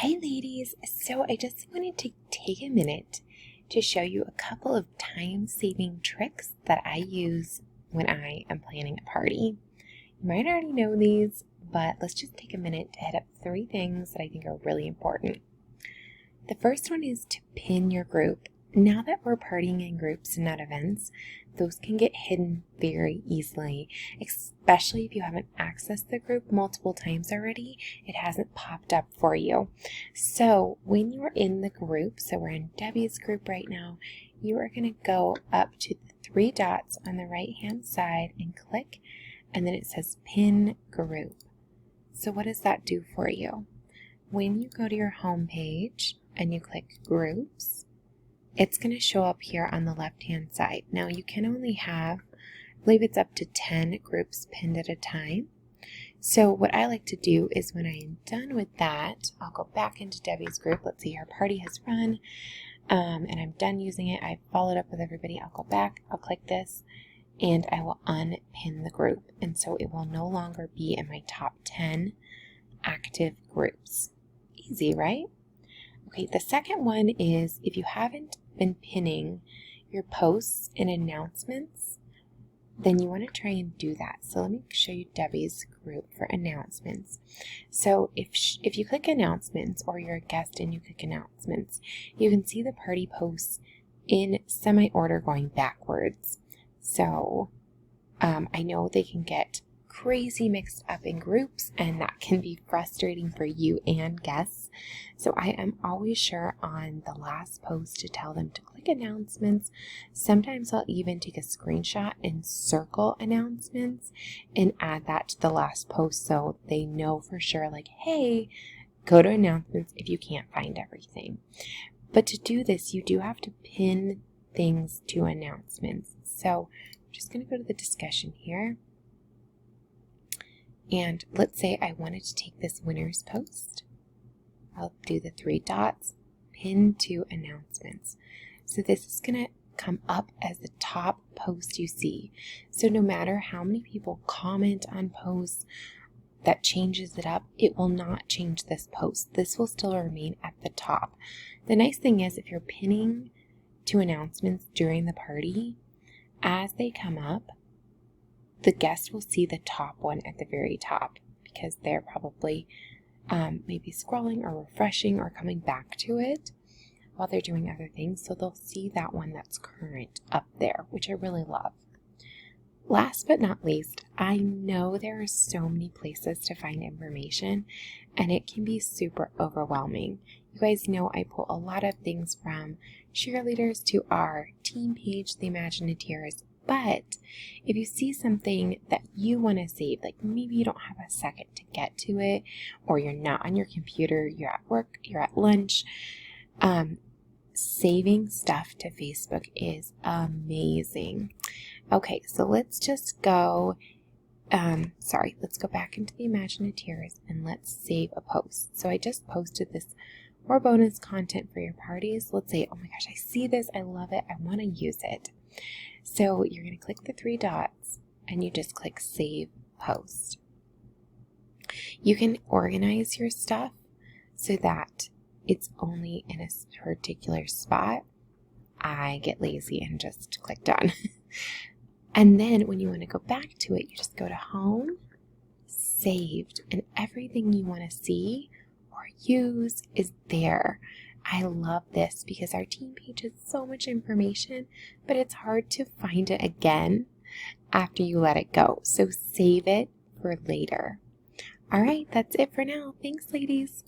Hey ladies, so I just wanted to take a minute to show you a couple of time-saving tricks that I use when I am planning a party. You might already know these, but let's just take a minute to hit up 3 things that I think are really important. The first one is to pin your group. Now that we're partying in groups and not events, those can get hidden very easily, especially if you haven't accessed the group multiple times already. It hasn't popped up for you. So when you're in the group, so we're in Debbie's group right now, you are going to go up to the 3 dots on the right hand side and click, and then it says pin group. So what does that do for you? When you go to your home page and you click groups, it's going to show up here on the left hand side. Now you can only have, I believe it's up to 10 groups pinned at a time. So what I like to do is when I am done with that, I'll go back into Debbie's group. Let's see, her party has run and I'm done using it. I've followed up with everybody. I'll go back, I'll click this, and I will unpin the group. And so it will no longer be in my top 10 active groups. Easy, right? Okay, the second one is if you haven't been pinning your posts and announcements, then you want to try and do that. So let me show you Debbie's group for announcements. So if you click announcements, or you're a guest and you click announcements, you can see the party posts in semi-order going backwards. So I know they can get crazy mixed up in groups, and that can be frustrating for you and guests. So I am always sure on the last post to tell them to click announcements. Sometimes I'll even take a screenshot and circle announcements and add that to the last post so they know for sure, like, hey, go to announcements if you can't find everything. But to do this, you do have to pin things to announcements. So I'm just going to go to the discussion here. And let's say I wanted to take this winner's post. I'll do the 3 dots, pin to announcements. So this is going to come up as the top post you see. So no matter how many people comment on posts, that changes it up, it will not change this post. This will still remain at the top. The nice thing is if you're pinning to announcements during the party, as they come up, the guest will see the top one at the very top because they're probably maybe scrolling or refreshing or coming back to it while they're doing other things. So they'll see that one that's current up there, which I really love. Last but not least, I know there are so many places to find information and it can be super overwhelming. You guys know I pull a lot of things from cheerleaders to our team page, the Imagineers. But if you see something that you want to save, like maybe you don't have a second to get to it, or you're not on your computer, you're at work, you're at lunch, saving stuff to Facebook is amazing. Okay, so let's just go, let's go back into the Imagineers and let's save a post. So I just posted this more bonus content for your parties. Let's say, oh my gosh, I see this, I love it, I want to use it. So you're going to click the 3 dots and you just click Save Post. You can organize your stuff so that it's only in a particular spot. I get lazy and just click Done. And then when you want to go back to it, you just go to Home, Saved, and everything you want to see or use is there. I love this because our team page has so much information, but it's hard to find it again after you let it go. So save it for later. All right, that's it for now. Thanks, ladies.